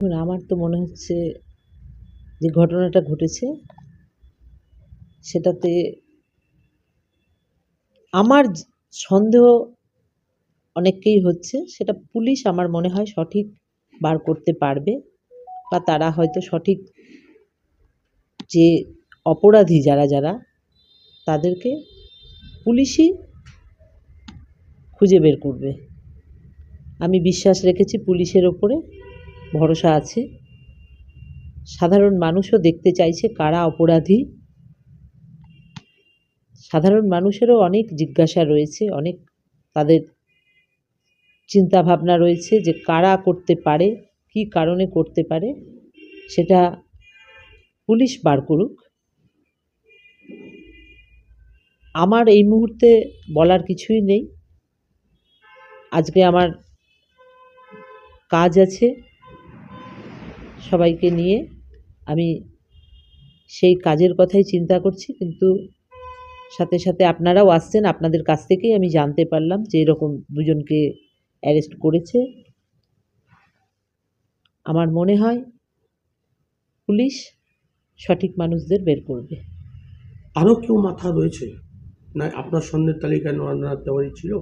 আমার তো মনে হচ্ছে যে ঘটনাটা ঘটেছে সেটাতে আমার সন্দেহ অনেককেই হচ্ছে, সেটা পুলিশ আমার মনে হয় সঠিক বার করতে পারবে, বা তারা হয়তো সঠিক যে অপরাধী যারা তাদেরকে পুলিশই খুঁজে বের করবে। আমি বিশ্বাস রেখেছি পুলিশের ওপরে, ভরসা আছে। সাধারণ মানুষও দেখতে চাইছে কারা অপরাধী। সাধারণ মানুষেরও অনেক জিজ্ঞাসা রয়েছে, অনেক তাদের চিন্তা ভাবনা রয়েছে যে কারা করতে পারে, কী কারণে করতে পারে, সেটা পুলিশ বার করুক। আমার এই মুহূর্তে বলার কিছুই নেই। আজকে আমার কাজ আছে সবাইকে নিয়ে, আমি সেই কাজের কথাই চিন্তা করছি। কিন্তু সাথে সাথে আপনারাও আসছেন, আপনাদের কাছ থেকেই আমি জানতে পারলাম যে এরকম দুজনকে অ্যারেস্ট করেছে। আমার মনে হয় পুলিশ সঠিক মানুষদের বের করবে। আরও কেউ মাথা রয়েছে না? আপনার সন্দেহের তালিকায় নরেন্দ্রনাথ তেওয়ারি ছিল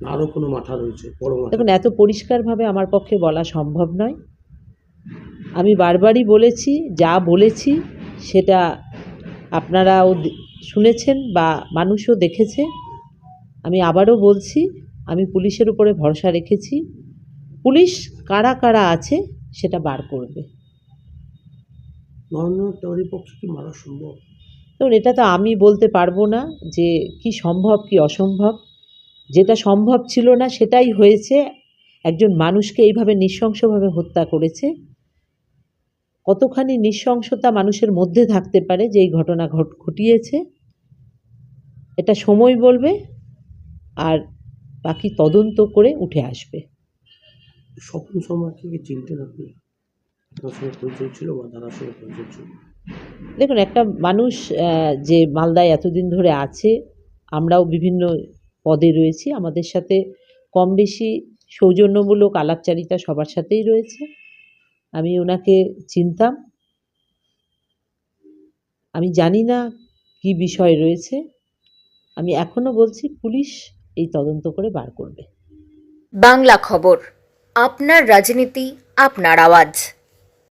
না আরও কোনো মাথা রয়েছে বড় মাথা? দেখুন, এত পরিষ্কারভাবে আমার পক্ষে বলা সম্ভব নয়। আমি বারবারই বলেছি, যা বলেছি সেটা আপনারাও শুনেছেন বা মানুষও দেখেছে। আমি আবারও বলছি, আমি পুলিশের উপরে ভরসা রেখেছি। পুলিশ কারা কারা আছে সেটা বার করবে। নরেন্দ্রনাথ তেওয়ারির পক্ষে কি মারা সম্ভব? দেখুন, এটা তো আমি বলতে পারবো না যে কি সম্ভব কি অসম্ভব। যেটা সম্ভব ছিল না সেটাই হয়েছে। একজন মানুষকে এইভাবে নৃশংসভাবে হত্যা করেছে। কতখানি নৃশংসতা মানুষের মধ্যে থাকতে পারে যে এই ঘটনা ঘটিয়েছে, এটা সময় বলবে, আর বাকি তদন্ত করে উঠে আসবে। স্বপন শর্মাকে কি চিনতেন আপনি? তার সঙ্গে পরিচয় ছিল বা দাদার সঙ্গে পরিচয় ছিল? দেখুন, একটা মানুষ যে মালদায় এতদিন ধরে আছে, আমরাও বিভিন্ন পদে রয়েছি, আমাদের সাথে কম বেশি সৌজন্যমূলক আলাপচারিতা সবার সাথেই রয়েছে। আমি ওনাকে চিনতাম। আমি জানি না কি বিষয় রয়েছে। আমি এখনো বলছি পুলিশ এই তদন্ত করে বার করবে। বাংলা খবর, আপনার রাজনীতি, আপনার আওয়াজ।